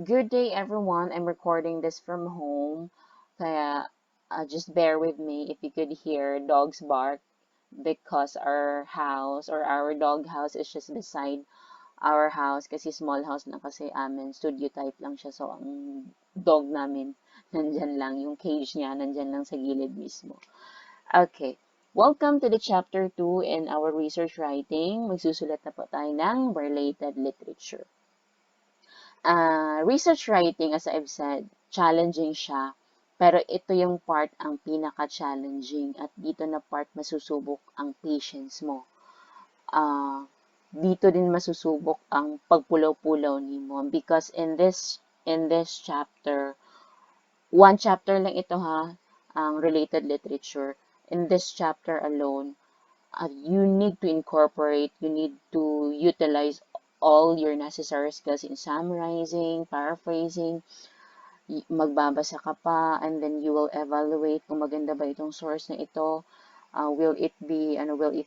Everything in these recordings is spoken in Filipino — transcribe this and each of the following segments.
Good day, everyone. I'm recording this from home. Kaya just bear with me if you could hear dogs bark because our house or our dog house is just beside our house kasi small house lang kasi amin. Studio type lang siya. So, ang dog namin nandyan lang. Yung cage niya nandyan lang sa gilid mismo. Okay. Welcome to the chapter 2 in our research writing. Magsusulat na po tayo ng related literature. Research writing, as I've said, challenging siya. Pero ito yung part ang pinaka-challenging at dito na part masusubok ang patience mo. Dito din masusubok ang pagpulaw-pulaw nimo because in this chapter, one chapter lang ito ha, ang related literature. In this chapter alone, you need to incorporate, you need to utilize all your necessary skills in summarizing, paraphrasing, magbabasa ka pa, and then you will evaluate kung maganda ba itong source na ito, will it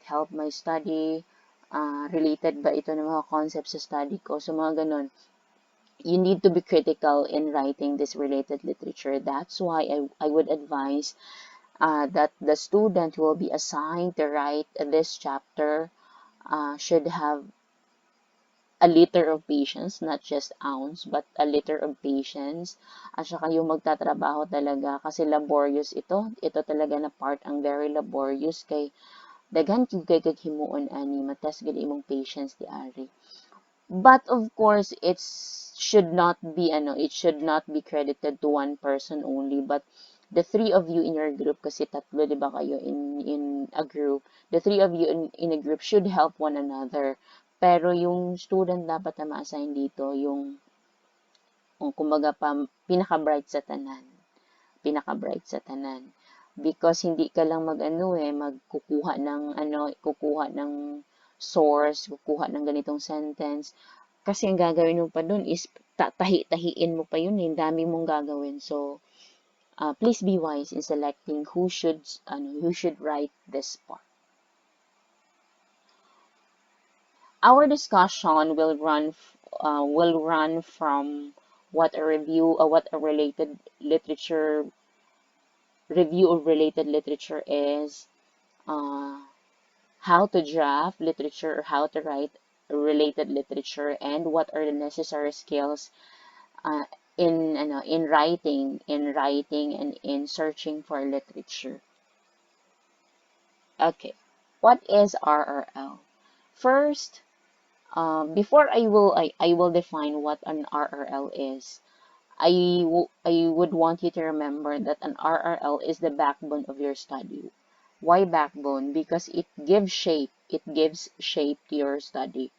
help my study, related ba ito ng mga concepts sa study ko, so mga ganun. You need to be critical in writing this related literature. That's why I would advise that the student who will be assigned to write this chapter should have a liter of patience, not just ounce, but a liter of patience. At saka yung magtatrabaho talaga kasi laborious ito. Ito talaga na part ang very laborious kay daghan kay himuon ani matas gid imong patience di ari. But of course, it should not be credited to one person only, but the three of you in your group, kasi tatlo, di ba kayo in a group, the three of you in a group should help one another. Pero yung student dapat na ma-assign dito, yung kumbaga pinaka-bright sa tanan. Pinaka-bright sa tanan. Because hindi ka lang kukuha ng source, kukuha ng ganitong sentence. Kasi ang gagawin mo pa dun is tahi-tahiin mo pa yun, dami mong gagawin. So, please be wise in selecting who should write this part. Our discussion will run from what a related literature review of related literature is, uh, how to draft literature or how to write related literature, and what are the necessary skills uh, in writing and in searching for literature. Okay, what is RRL? First, before I will define what an RRL is, I would want you to remember that an RRL is the backbone of your study. Why backbone? Because it gives shape to your study.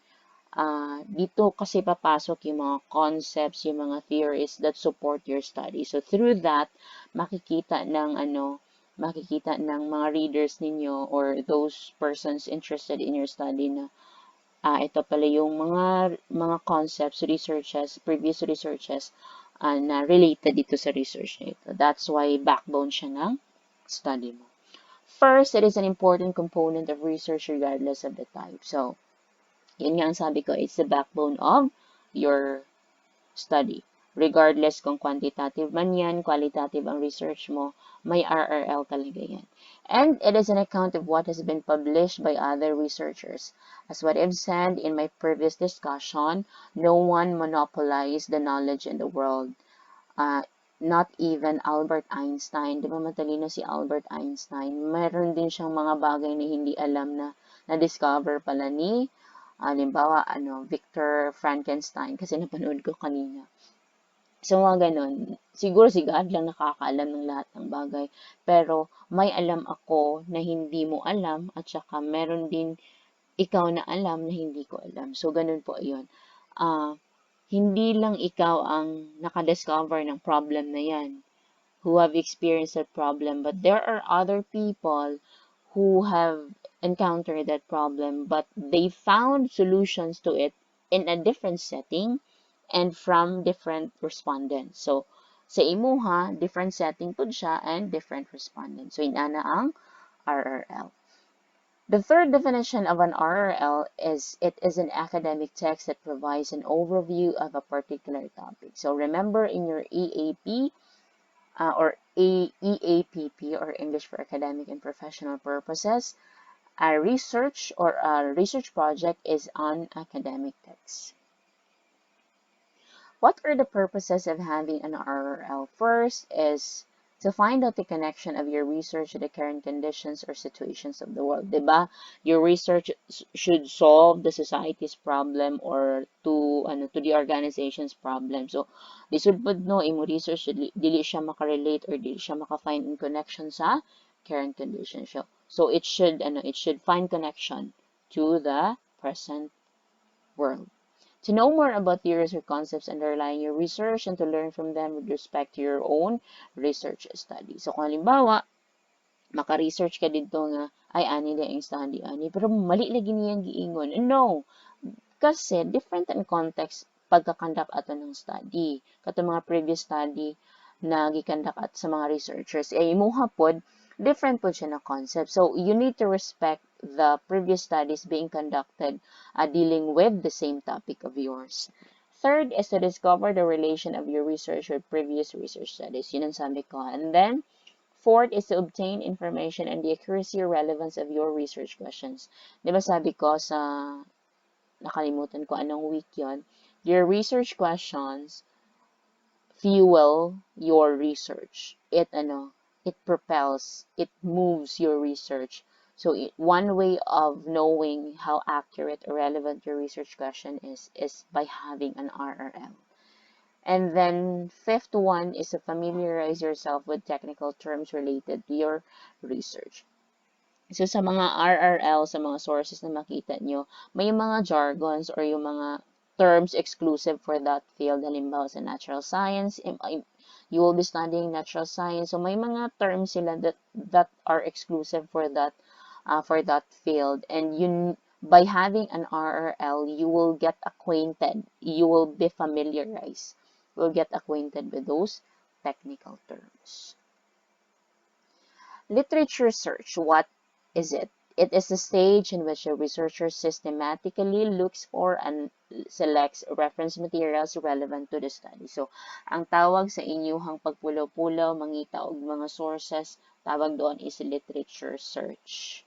Dito kasi papasok yung mga concepts, yung mga theories that support your study. So through that, makikita ng mga readers ninyo or those persons interested in your study na ito pala yung mga concepts, previous researches na related dito sa research na ito. That's why backbone siya ng study mo. First, it is an important component of research regardless of the type. So, yun nga ang sabi ko, it's the backbone of your study. Regardless kung quantitative man yan, qualitative ang research mo, may RRL talaga yan. And it is an account of what has been published by other researchers. As what I've said in my previous discussion, no one monopolized the knowledge in the world. Uh, Not even Albert Einstein. Di ba matalino si Albert Einstein? Meron din siyang mga bagay na hindi alam na na-discover pala ni halimbawa, Victor Frankenstein, kasi napanood ko kanina. So, mga ganun. Siguro si God lang nakakaalam ng lahat ng bagay. Pero, may alam ako na hindi mo alam at saka meron din ikaw na alam na hindi ko alam. So, ganun po yun. Hindi lang ikaw ang nakadiscover ng problem na yan, who have experienced that problem, but there are other people who have encountered that problem, but they found solutions to it in a different setting and from different respondents. So, sa imuha, different setting po siya and different respondents. So, inana ang RRL. The third definition of an RRL is it is an academic text that provides an overview of a particular topic. So remember in your EAP or EAPP, or English for Academic and Professional Purposes, a research or a research project is on academic text. What are the purposes of having an RRL? First is to find out the connection of your research to the current conditions or situations of the world. Diba? Your research should solve the society's problem or to the organization's problem. So, lisod pod no, imo research, dili siya makarelate or dili siya maka-find in connection sa current conditions. So, it should find connection to the present world. To know more about theories or concepts underlying your research and to learn from them with respect to your own research study. So, kung halimbawa, maka-research ka dito nga, ay, ani na yung study, ani, pero mali lagi niyang giingon. No, kasi different in context pagkakandak ato ng study. Kato mga previous study na gikandak at sa mga researchers, imuha pod, different po siya na concept. So, you need to respect the previous studies being conducted dealing with the same topic of yours. Third is to discover the relation of your research with previous research studies. Yun ang sabi ko. And then, fourth is to obtain information and the accuracy or relevance of your research questions. Di ba sabi ko sa, nakalimutan ko anong week yon, your research questions fuel your research. It propels, it moves your research. So one way of knowing how accurate or relevant your research question is by having an RRL. And then fifth one is to familiarize yourself with technical terms related to your research. So sa mga RRL, sa mga sources na makita nyo, may mga jargons or yung mga terms exclusive for that field. Halimbawa sa natural science, you will be studying natural science. So may mga terms sila that are exclusive for that field. And by having an RRL, you will get acquainted, you will be familiarized, you will get acquainted with those technical terms. Literature search, what is it? It is a stage in which a researcher systematically looks for and selects reference materials relevant to the study. So, ang tawag sa inyuhang pagpulaw-pulaw, mangita og mga sources, tawag doon is literature search.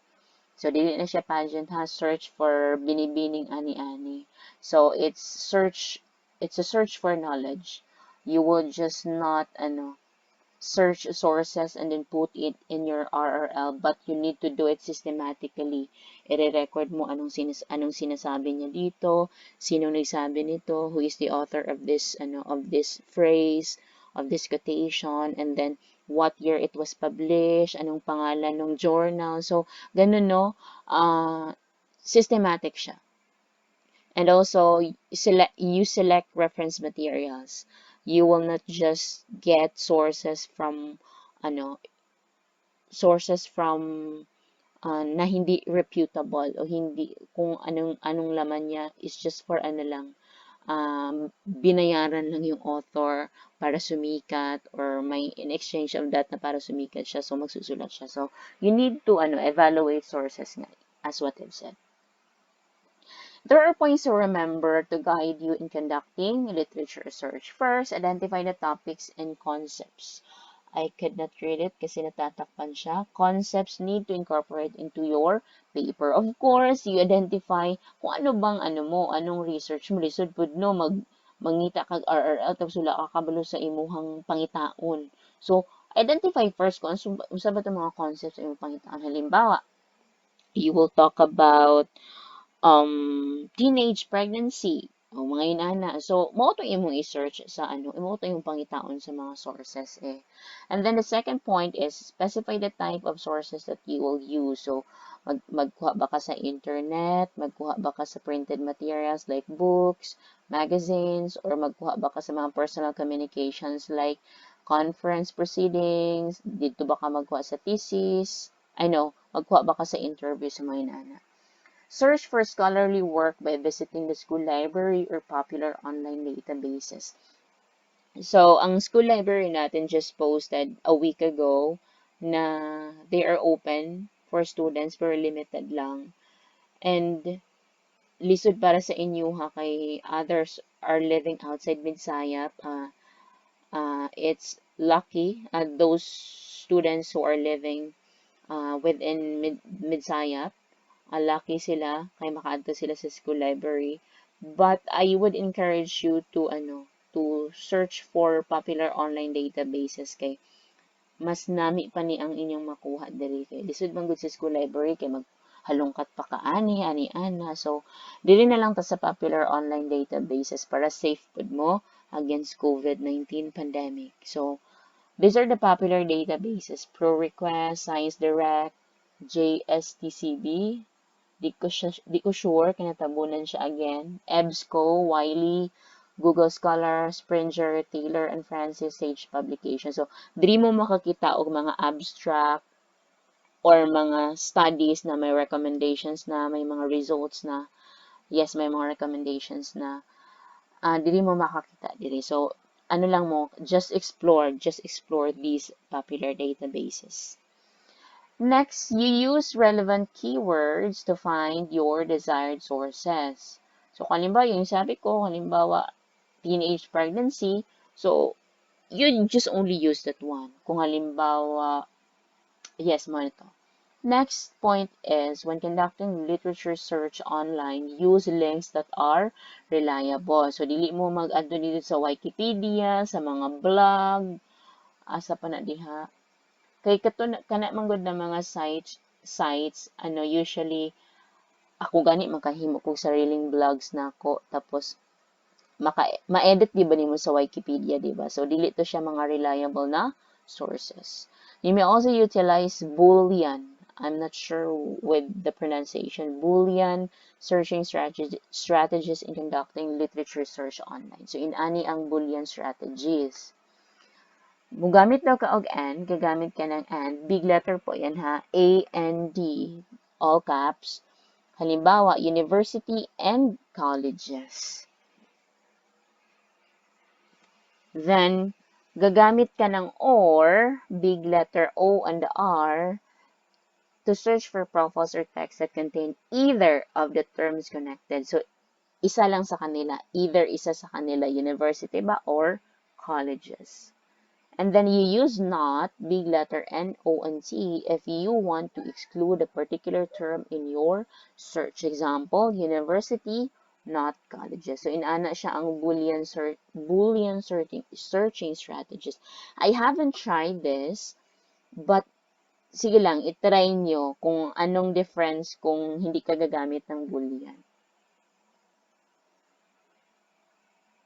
So, dili na siya pageant ha, search for binibining ani-ani. So, it's a search for knowledge. You will just not, search sources and then put it in your RRL, but you need to do it systematically. I-record mo anong sinasabi niya dito, sino nagsabi nito, who is the author of this phrase, of this quotation, and then what year it was published, anong pangalan ng journal. So, ganun no, systematic siya. And also, you select reference materials. You will not just get sources from na hindi reputable o hindi kung anong laman niya is just for binayaran lang yung author para sumikat or may in exchange of that na para sumikat siya, so magsusulat siya. So you need to evaluate sources nga, as what I've said. There are points to remember to guide you in conducting literature research. First, identify the topics and concepts. I could not read it kasi natatakpan siya. Concepts need to incorporate into your paper. Of course, you identify kung ano bang anong research mo. Lisod pud no, mangita kag RRL tapos wala ka kabalo sa imuhang pangitaon. So, identify first kung unsa ba itong mga concepts sa imong pangitaon. Halimbawa, you will talk about teenage pregnancy o mga inana. So, mo to imong i-search sa mo to yung pangitaon sa mga sources eh. And then the second point is specify the type of sources that you will use. So, magkuha ba ka sa internet, magkuha ba ka sa printed materials like books, magazines, or magkuha ba ka sa mga personal communications like conference proceedings, dito ba ka magkuha sa thesis, magkuha ba ka sa interview sa mga inana. Search for scholarly work by visiting the school library or popular online databases. So, ang school library natin just posted a week ago na they are open for students pero limited lang. And lisod para sa inyo ha kay others are living outside Midsayap. It's lucky those students who are living within Midsayap. Lucky sila kay makaadto sila sa school library. But I would encourage you to to search for popular online databases kay mas nami pa ni ang inyong makuha diri kay lisod man gud sa school library kay maghalongkat pa ka ani ana. So dili na lang ta sa popular online databases para safe pud mo against COVID-19 pandemic. So these are the popular databases: ProRequest, ScienceDirect, JSTCB. Di ko sure kinatabunan siya again. EBSCO, Wiley, Google Scholar, Springer, Taylor and Francis Sage Publication. So, diri mo makakita og mga abstract or mga studies na may recommendations na, may mga results na. Yes, may mga recommendations na. Diri mo makakita diri. So, ano lang mo, just explore these popular databases. Next, you use relevant keywords to find your desired sources. So, halimbawa, yung sabi ko, halimbawa, teenage pregnancy. So, you just only use that one. Kung halimbawa, yes, mo ito. Next point is, when conducting literature search online, use links that are reliable. So, dili mo mag-adto dito sa Wikipedia, sa mga blog, asa pa na diha. Kay kana manggod na mga sites usually ako gani makahimo kog sariling blogs nako tapos ma-edit di ba nimo sa Wikipedia, di ba? So dili to siya mga reliable na sources. You may also utilize Boolean. I'm not sure with the pronunciation. Boolean searching strategies in conducting literature search online. So inani ang Boolean strategies. Mugamit daw ka og and, gagamit ka ng and, big letter po yan ha, A and D, all caps. Halimbawa, university and colleges. Then, gagamit ka ng or, big letter O and the R, to search for profiles or texts that contain either of the terms connected. So, isa lang sa kanila, either isa sa kanila, university ba or colleges. And then you use not, big letter N, O, and T if you want to exclude a particular term in your search. Example, university, not colleges. So, inana siya ang Boolean searching strategies. I haven't tried this, but sige lang, itry nyo kung anong difference kung hindi ka gagamit ng Boolean.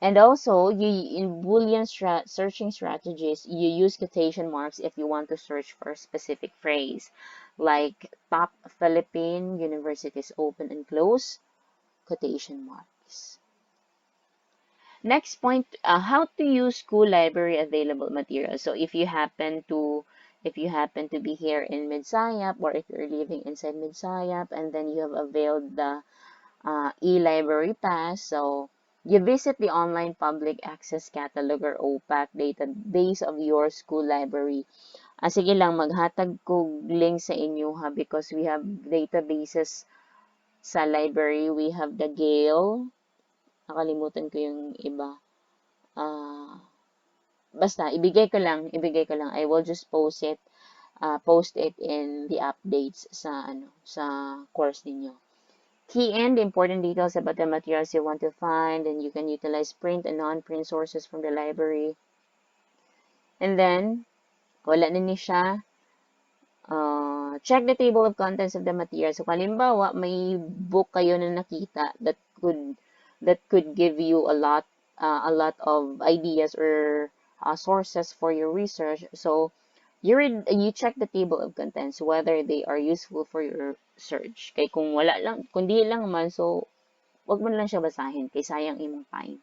And also, in Boolean searching strategies, you use quotation marks if you want to search for a specific phrase, like top Philippine universities open and close, quotation marks. Next point, how to use school library available materials. So if you happen to be here in Midsayap, or if you're living inside Midsayap and then you have availed the e-library pass, so you visit the online public access catalog or OPAC database of your school library. Sige lang, maghatag ko link sa inyo ha, because we have databases sa library. We have the Gale. Nakalimutan ko yung iba. Basta, ibigay ko lang. I will just post it in the updates sa course ninyo. Key in the important details about the materials you want to find, and you can utilize print and non-print sources from the library. And then, wala na ni siya. Check the table of contents of the materials. So, halimbawa, may book kayo na nakita that could give you a lot of ideas or sources for your research. So, you check the table of contents whether they are useful for your search. Kay kung wala lang, kung di lang man, so wag mo lang siya basahin kay sayang imong time.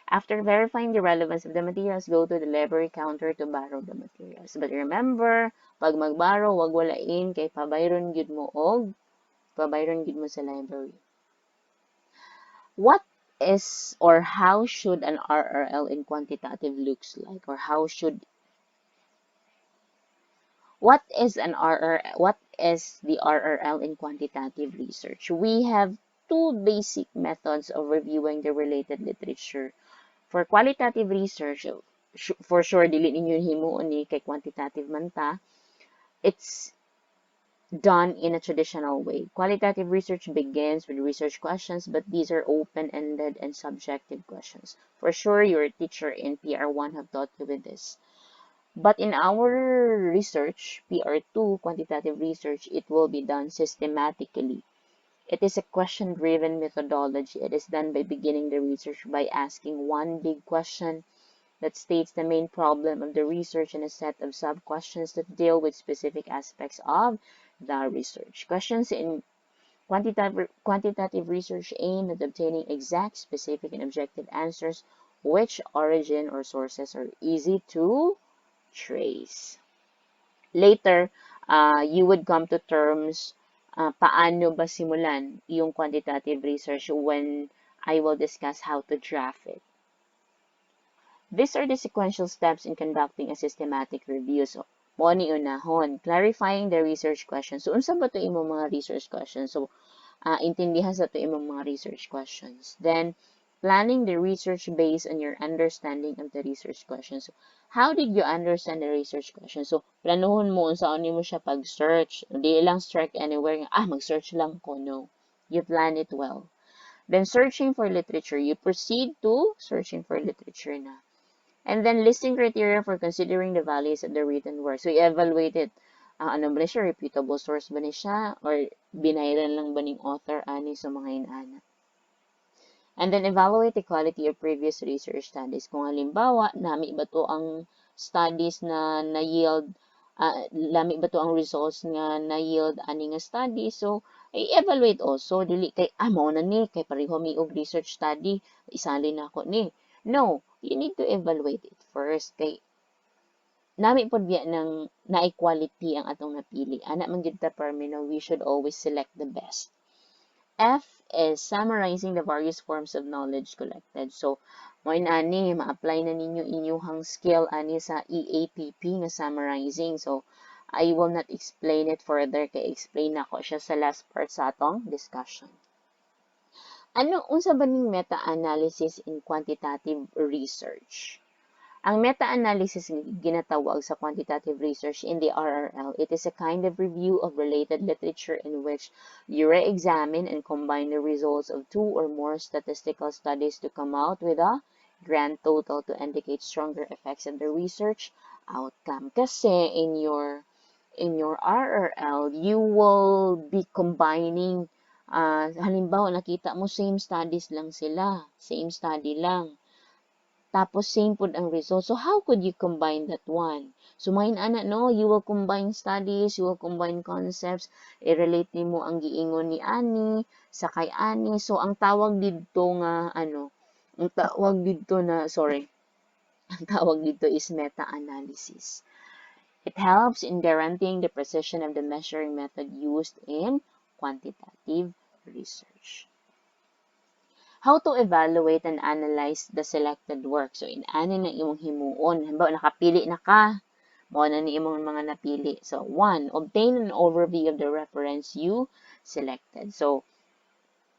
After verifying the relevance of the materials, go to the library counter to borrow the materials. But remember, pag magborrow, wag walain kay pabayron gyud mo sa library. What is or how should an RRL in quantitative looks like, or what is is the RRL in quantitative research? We have two basic methods of reviewing the related literature. For qualitative research, for sure, dili ninyo himuon ni kay quantitative man ta, it's done in a traditional way. Qualitative research begins with research questions, but these are open-ended and subjective questions. For sure, your teacher in PR1 have taught you with this. But in our research, PR2, quantitative research, it will be done systematically. It is a question-driven methodology. It is done by beginning the research by asking one big question that states the main problem of the research and a set of sub-questions that deal with specific aspects of the research. Questions in quantitative research aim at obtaining exact, specific, and objective answers which origin or sources are easy to trace. Later, you would come to terms paano ba simulan yung quantitative research when I will discuss how to draft it. These are the sequential steps in conducting a systematic review. So, mo ni unahon, clarifying the research questions. So, unsa ba to imong mga research questions? So, intindihan sa to imong mga research questions. Then, planning the research based on your understanding of the research questions. So, how did you understand the research question? So, planuhon mo unsaon nimo siya pag-search. Di lang strike anywhere nga, mag-search lang ko. No. You plan it well. Then, searching for literature. You proceed to searching for literature na. And then, listing criteria for considering the values of the written work. So, i-evaluate it. Ano ba siya? Reputable source ba ni siya? Or binayran lang ba ng author ani sa mga inana? And then, evaluate the quality of previous research studies. Kung halimbawa, nami ba to ang studies na na-yield, lami ba to ang results nga na-yield ani nga study. So, i-evaluate also. Dili kay, mao na ni, kay pareho mi og research study, isali na ako ni. No, you need to evaluate it first. Kay, nami pod biya ng na-equality ang atong napili. Ana man gyud ta permino, we should always select the best. F is summarizing the various forms of knowledge collected. So, mo ani ma-apply na ninyo inyuhang skill ani sa EAPP nga summarizing. So, I will not explain it further kay explain nako siya sa last part sa atong discussion. Ano unsa ba ning meta-analysis in quantitative research? Ang meta-analysis ginatawag sa quantitative research in the RRL, it is a kind of review of related literature in which you re-examine and combine the results of two or more statistical studies to come out with a grand total to indicate stronger effects of the research outcome. Kasi in your RRL, you will be combining halimbawa nakita mo same studies lang sila, same study lang. Tapos, same po ang result. So, how could you combine that one? So, main ana, no? You will combine studies, you will combine concepts, i-relate ni mo ang giingon ni Ani, sa kay Ani. So, ang tawag dito nga, ang tawag dito na, sorry, ang tawag dito is meta-analysis. It helps in guaranteeing the precision of the measuring method used in quantitative research. How to evaluate and analyze the selected work. So, in-ani na imong himuon. Halimbawa, nakapili na ka. Mo na ni imong mga napili. So, 1. Obtain an overview of the reference you selected. So,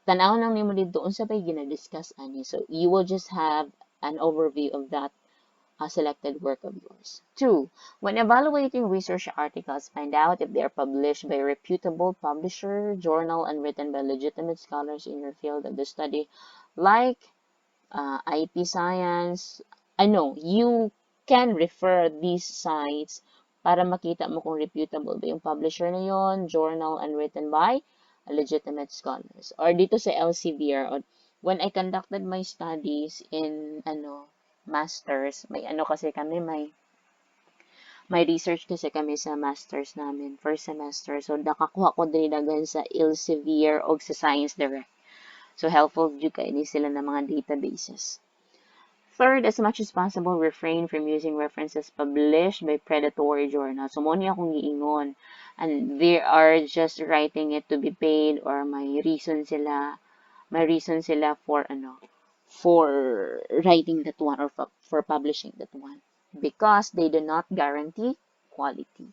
tanaw nang nimo dito unsa bay gina-discuss ani. So, you will just have an overview of that selected work of yours. 2. When evaluating research articles, find out if they are published by a reputable publisher, journal, and written by legitimate scholars in your field of the study, like IP Science. You can refer these sites para makita mo kung reputable ba yung publisher na yon, journal, and written by legitimate scholars. Or dito sa LCVR, when I conducted my studies in masters, may kasi kami, may research kasi kami sa masters namin, first semester. So, nakakuha ko din dagan sa Elsevier o sa Science Direct. So, helpful dito kayo sila ng mga databases. Third, as much as possible, refrain from using references published by predatory journals. So, mo niya akong giingon. And they are just writing it to be paid or may reason sila for writing that one or for publishing that one because they do not guarantee quality.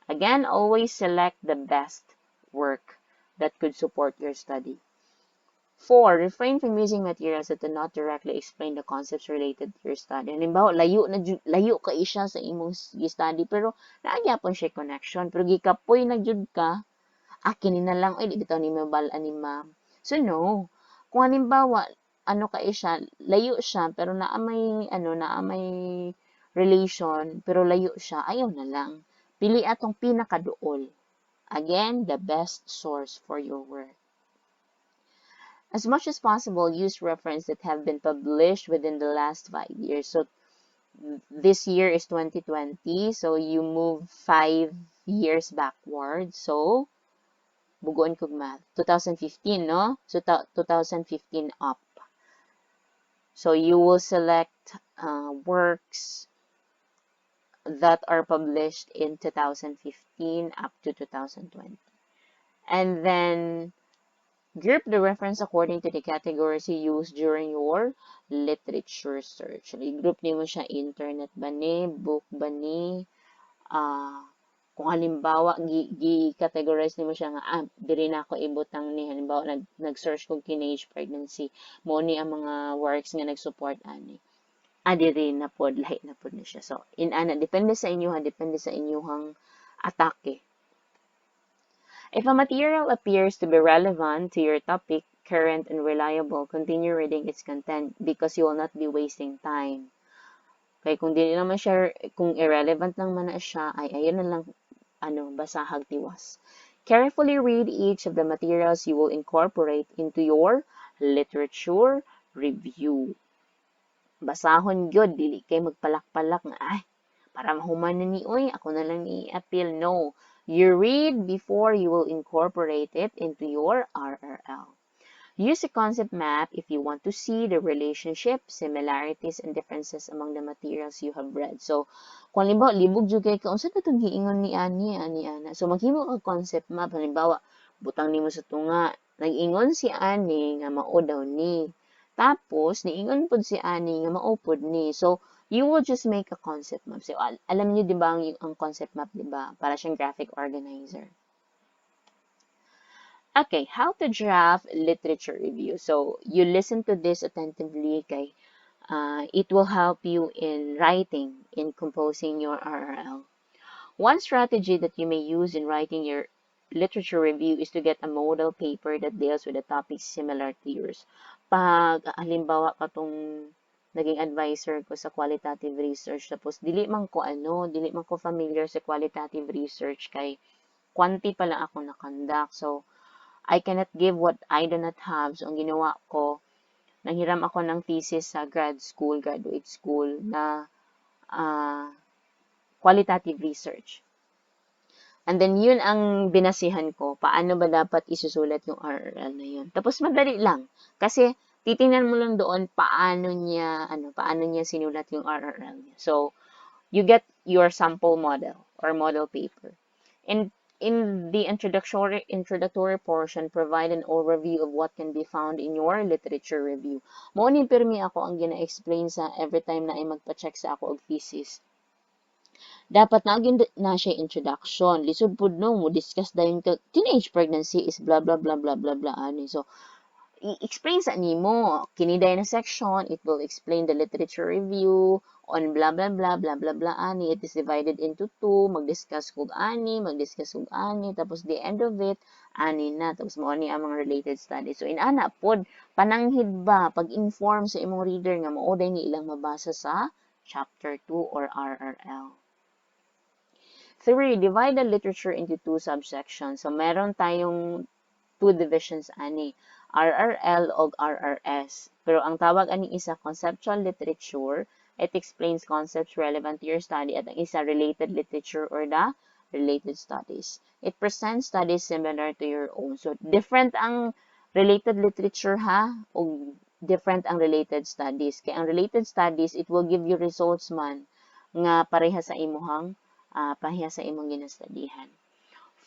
Again, always select the best work that could support your study. 4. Refrain from using materials that do not directly explain the concepts related to your study. Halimbawa, layo ka siya sa imong study pero naagyapon siya connection pero gikapoy na jud ka, kini na lang oy di bitaw ni mabalaan ni ma'am. So no. Kung halimbawa ano ka siya, layo siya pero naa may relation pero layo siya, ayaw na lang. Pili atong pinakaduol. Again, the best source for your work. As much as possible, use references that have been published within the last 5 years. So, this year is 2020, so you move 5 years backward. So, buguan kog math. 2015, no? So, 2015 up. So, you will select works that are published in 2015 up to 2020. And then, group the reference according to the categories you use during your literature search. I-group nimo siya, internet ba ni, book ba ni, kung halimbawa, gi-categorize nimo siya nga, diri na ako ibutang ni, halimbawa, nag-search kong teenage pregnancy, mo ni ang mga works nga nag-support ani. Diri na pod, lahi na pod na siya. So, depende sa inyo ha, depende sa inyong atake. If a material appears to be relevant to your topic, current and reliable, continue reading its content because you will not be wasting time. Kaya kung di naman siya, kung irrelevant lang man na siya, ay ayun na lang, basahag tiwas. Carefully read each of the materials you will incorporate into your literature review. Basahon gyud, dili kay magpalak-palak nga, para mahuman na ni, oy, ako na lang i-appeal. No. You read before you will incorporate it into your RRL. Use a concept map if you want to see the relationship, similarities, and differences among the materials you have read. So, kung halimbawa, libog jud kay ka, unsa na itong giingon ni Ana. So, maghimo ka concept map. Halimbawa, butang nimo sa tunga, nag-ingon si Ani nga mao daw ni. Tapos, niingon pod si Ani nga mao pod ni. So, you will just make a concept map. So, alam niyo 'di ba ang concept map, 'di ba? Para siyang graphic organizer. Okay, how to draft literature review. So, you listen to this attentively, kay it will help you in writing, in composing your RRL. One strategy that you may use in writing your literature review is to get a model paper that deals with a topic similar to yours. Pag halimbawa katong naging advisor ko sa qualitative research, tapos dili man ko familiar sa qualitative research, kay quanti pala ako na-conduct. So, I cannot give what I do not have. So, ang ginawa ko, nanghiram ako ng thesis sa graduate school na qualitative research. And then, yun ang binasihan ko. Paano ba dapat isusulat yung RRL na yun? Tapos, madali lang. Kasi, titingnan mo lang doon paano niya sinulat yung RRL niya. So, you get your sample model or model paper. And in the introductory portion, provide an overview of what can be found in your literature review. Mao ni pirmi ako ang gina-explain sa every time na ay magpa-check sa ako og thesis. Dapat na siya introduction. Lisod pud no mo discuss dayon ka teenage pregnancy is blah blah blah blah blah blah ani. So i-explain sa nimo kini day na section, it will explain the literature review on blah blah blah blah blah blah ani. It is divided into two, magdiscuss kog ani, tapos the end of it ani na, tapos mo ni ang mga related studies. So inana pod pananghid ba pag-inform sa imong reader nga mao day ni ilang mabasa sa chapter 2 or RRL. 3. Divide the literature into two subsections. So meron tayong two divisions ani, RRL o RRS. Pero ang tawag ani isa conceptual literature, it explains concepts relevant to your study, at ang isa related literature or the related studies. It presents studies similar to your own. So different ang related literature ha o different ang related studies. Kaya ang related studies, it will give you results man nga pareha sa imong ginastudihan.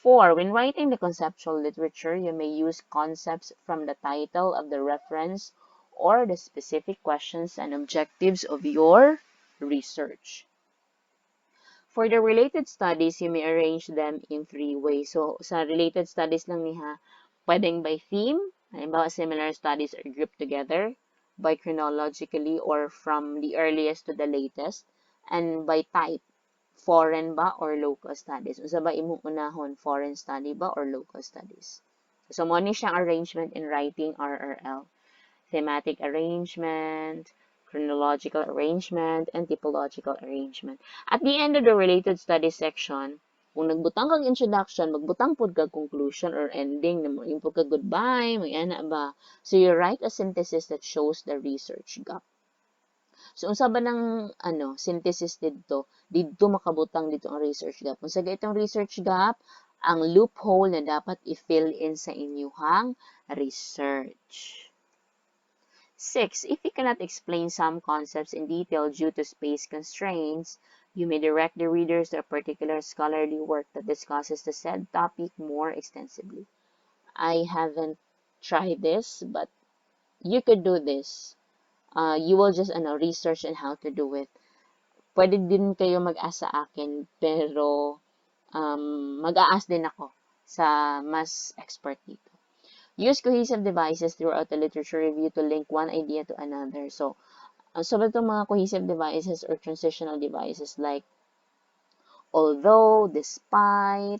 4. When writing the conceptual literature, you may use concepts from the title of the reference or the specific questions and objectives of your research. For the related studies, you may arrange them in 3 ways. So, sa related studies lang niya, pwedeng by theme, halimbawa similar studies are grouped together, by chronologically or from the earliest to the latest, and by type, foreign ba or local studies. Unsa ba imong unahon, foreign study ba or local studies? So, mo ni siyang arrangement in writing RRL. Thematic arrangement, chronological arrangement, and typological arrangement. At the end of the related studies section, kung nagbutang kag introduction, magbutang pod kag conclusion or ending, na mo kag goodbye, may ana ba. So you write a synthesis that shows the research gap. So unsa ba ng synthesis didto makabutang dito ang research gap. Unsa itong research gap? Ang loophole na dapat i-fill in sa inyuhang research. 6. If you cannot explain some concepts in detail due to space constraints, you may direct the readers to a particular scholarly work that discusses the said topic more extensively. I haven't tried this, but you could do this. You will just research on how to do it. Pwede din kayo mag-ask sa akin, pero mag-a-ask din ako sa mas expert dito. Use cohesive devices throughout the literature review to link one idea to another. So ba itong mga cohesive devices or transitional devices like although, despite,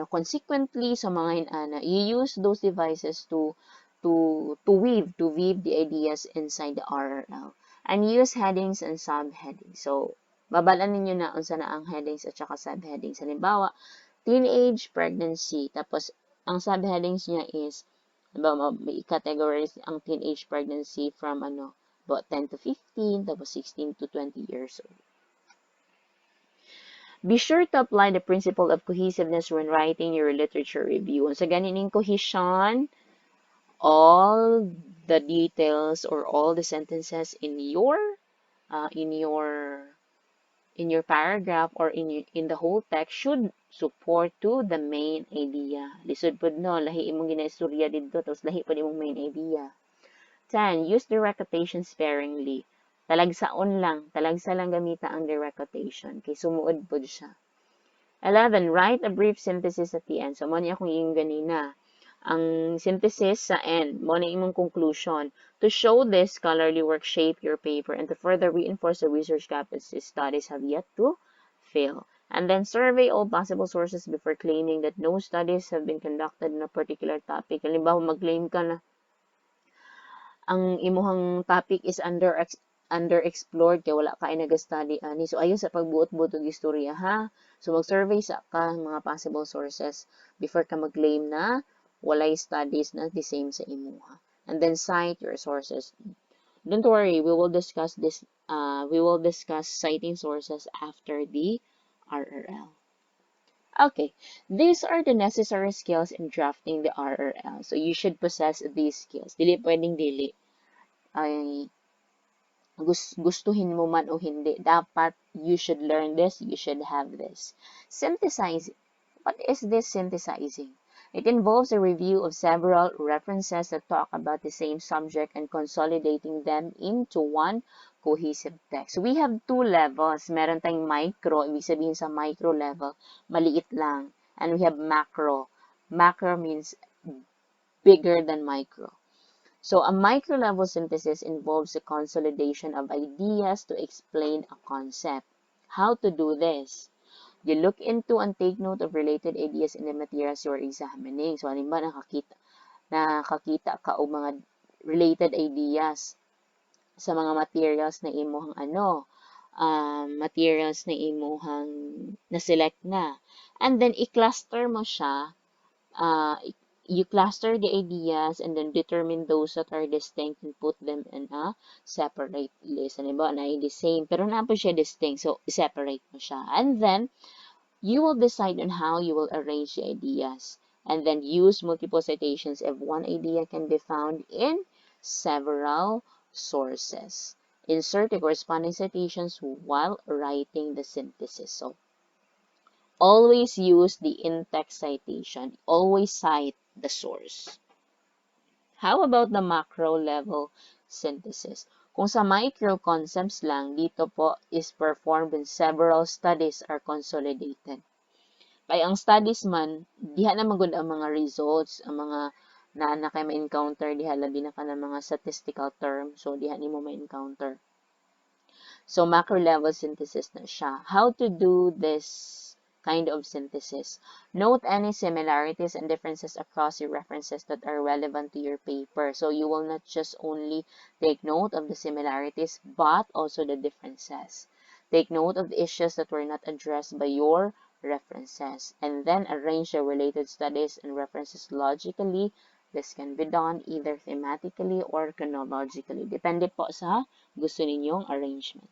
consequently, so mga you use those devices to weave the ideas inside the RRL. And use headings and subheadings. So, babalan ninyo na unsa na ang headings at saka subheadings. Halimbawa, teenage pregnancy. Tapos, ang subheadings niya is, may categories ang teenage pregnancy from about 10 to 15, tapos 16 to 20 years old. Be sure to apply the principle of cohesiveness when writing your literature review. Sa ganin cohesion, all the details or all the sentences in your paragraph or in the whole text should support to the main idea. Lisod pod no, lahi imong ginaistorya dito, tapos lahi pod imong main idea. 10. Use direct quotation sparingly. Talagsaon lang, talagsa lang gamita ang direct quotation, kay sumuod pod siya. 11. Write a brief synthesis at the end. So, mo niya akong yung ganina. Ang synthesis sa end, mo na imong conclusion. To show this scholarly work shape your paper and to further reinforce the research gaps these studies have yet to fill. And then survey all possible sources before claiming that no studies have been conducted on a particular topic. Halimbawa, mag-claim ka na ang imuhang topic is underexplored kay wala ka ay nag-study ani. So ayon sa pagbuot-buot og istorya ha. So mag-survey sa ka mga possible sources before ka mag-claim na walay studies na the same sa imuha. And then cite your sources. Don't worry, we will discuss this citing sources after the RRL. Okay, these are the necessary skills in drafting the RRL. So you should possess these skills. Dili pwedeng dili. Ay, gustuhin mo man o hindi, dapat you should learn this, you should have this. Synthesizing. What is this synthesizing? It involves a review of several references that talk about the same subject and consolidating them into one cohesive text. We have 2 levels. Meron tayong micro, ibig sabihin sa micro level, maliit lang. And we have macro. Macro means bigger than micro. So a micro-level synthesis involves the consolidation of ideas to explain a concept. How to do this? You look into and take note of related ideas in the materials you're examining. So, halimbawa, nakakita ka o mga related ideas sa mga materials na imuhang materials na imuhang na-select na. And then, i-cluster mo siya. You cluster the ideas and then determine those that are distinct and put them in a separate list. Halimbawa, na the same, pero na po siya distinct. So, separate mo siya. And then, you will decide on how you will arrange the ideas. And then use multiple citations if one idea can be found in several sources. Insert the corresponding citations while writing the synthesis. So, always use the in-text citation. Always cite the source. How about the macro level synthesis? Kung sa micro concepts lang, dito po is performed when several studies are consolidated. Kaya ang studies man, diha na magud ang mga results, ang mga na kay ma-encounter diha labi na ka ng mga statistical term, so diha nimo ma-encounter. So macro level synthesis na siya. How to do this kind of synthesis? Note any similarities and differences across your references that are relevant to your paper. So you will not just only take note of the similarities, but also the differences. Take note of the issues that were not addressed by your references, and then arrange the related studies and references logically. This can be done either thematically or chronologically. Depende po sa gusto ninyong arrangement.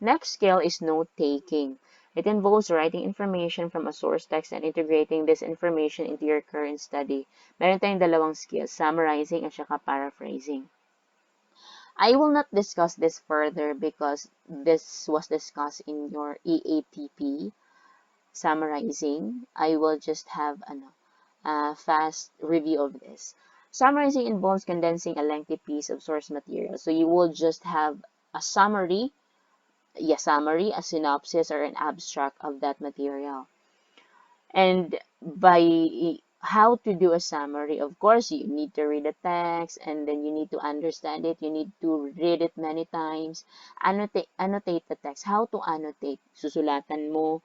Next skill is note-taking. It involves writing information from a source text and integrating this information into your current study. Meron tayong dalawang skills, summarizing at saka paraphrasing. I will not discuss this further because this was discussed in your EATP, summarizing. I will just have a fast review of this. Summarizing involves condensing a lengthy piece of source material. So you will just have a summary, a synopsis, or an abstract of that material. And by how to do a summary, of course, you need to read the text and then you need to understand it. You need to read it many times. Annotate the text. How to annotate? Susulatan mo,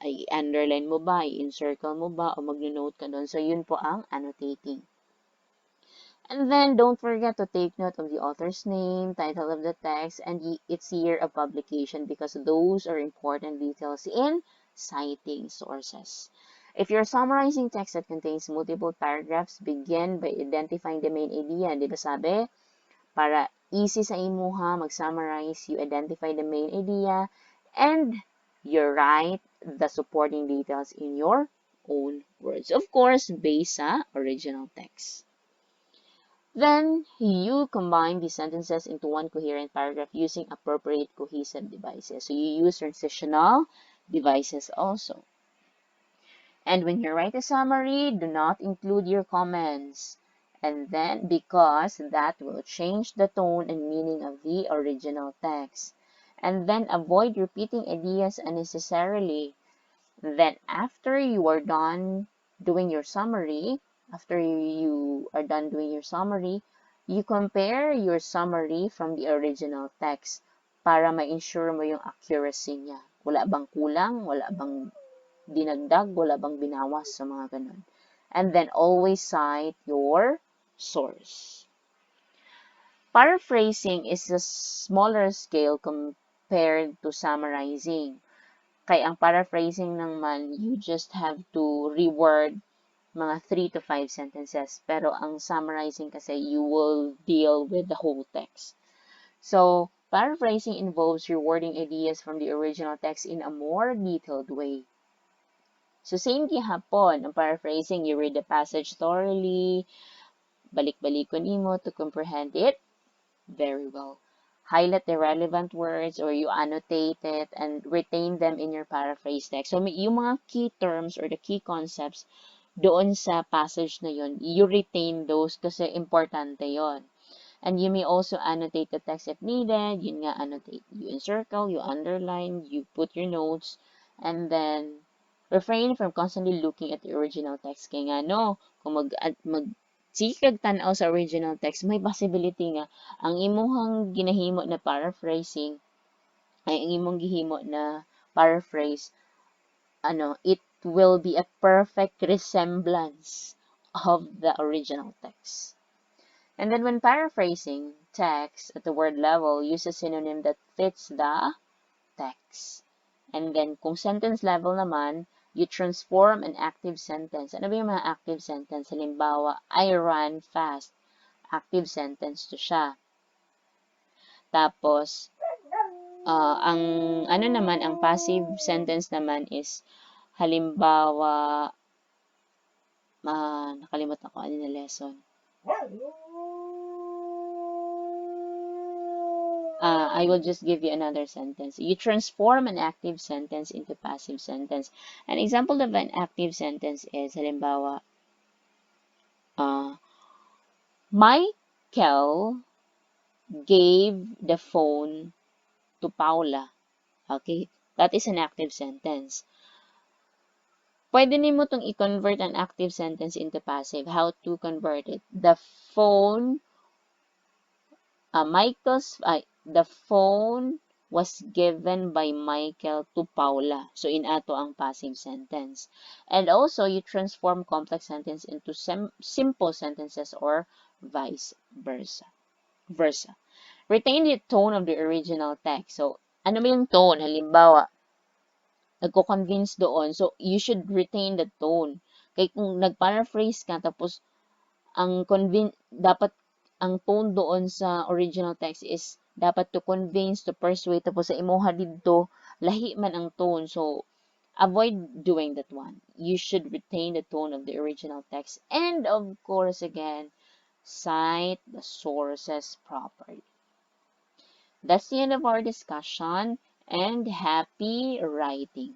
i-underline mo ba, i-encircle mo ba, o mag-note ka doon. So, yun po ang annotating. And then, don't forget to take note of the author's name, title of the text, and its year of publication because those are important details in citing sources. If you're summarizing text that contains multiple paragraphs, begin by identifying the main idea. Di ba sabi? Para easy sa imuha, mag-summarize, you identify the main idea, and you write the supporting details in your own words. Of course, based sa original text. Then, you combine these sentences into one coherent paragraph using appropriate cohesive devices. So, you use transitional devices also. And when you write a summary, do not include your comments. And then, because that will change the tone and meaning of the original text. And then, avoid repeating ideas unnecessarily. Then, after you are done doing your summary, you compare your summary from the original text para ma-ensure mo yung accuracy niya. Wala bang kulang? Wala bang dinagdag, wala bang binawas sa mga ganun. And then always cite your source. Paraphrasing is a smaller scale compared to summarizing. Kaya ang paraphrasing naman, you just have to reword mga 3 to 5 sentences. Pero ang summarizing kasi, you will deal with the whole text. So, paraphrasing involves rewording ideas from the original text in a more detailed way. So, same gihapon, ang paraphrasing, you read the passage thoroughly, balik-balikon nimo to comprehend it very well. Highlight the relevant words or you annotate it and retain them in your paraphrase text. So, yung mga key terms or the key concepts doon sa passage na yon, you retain those kasi importante yon. And you may also annotate the text if needed. Yun nga, annotate. You encircle, you underline, you put your notes, and then refrain from constantly looking at the original text. Kaya nga, no, kung sikag tanaw sa original text, may possibility nga, ang imuhang ginahimo na paraphrasing, ay ang imong gihimo na paraphrase, it will be a perfect resemblance of the original text. And then when paraphrasing text at the word level, use a synonym that fits the text. And then kung sentence level naman, you transform an active sentence. Ano ba yung mga active sentence? Halimbawa, I run fast. Active sentence to siya. Tapos, ang passive sentence naman is, halimbawa, nakalimutan ko ano na lesson. I will just give you another sentence. You transform an active sentence into passive sentence. An example of an active sentence is, halimbawa, Michael gave the phone to Paula. Okay? That is an active sentence. Pwede nimo tong i-convert an active sentence into passive. How to convert it? The phone was given by Michael to Paula. So, inato ang passive sentence. And also, you transform complex sentence into simple sentences or vice versa. Retain the tone of the original text. So, ano ba yung tone? Halimbawa, nagko-convince doon. So, you should retain the tone. Kaya kung nag-paraphrase ka, tapos dapat ang tone doon sa original text is dapat to convince, to persuade, tapos sa imuha dito, lahi man ang tone. So, avoid doing that one. You should retain the tone of the original text. And of course, again, cite the sources properly. That's the end of our discussion, and happy writing.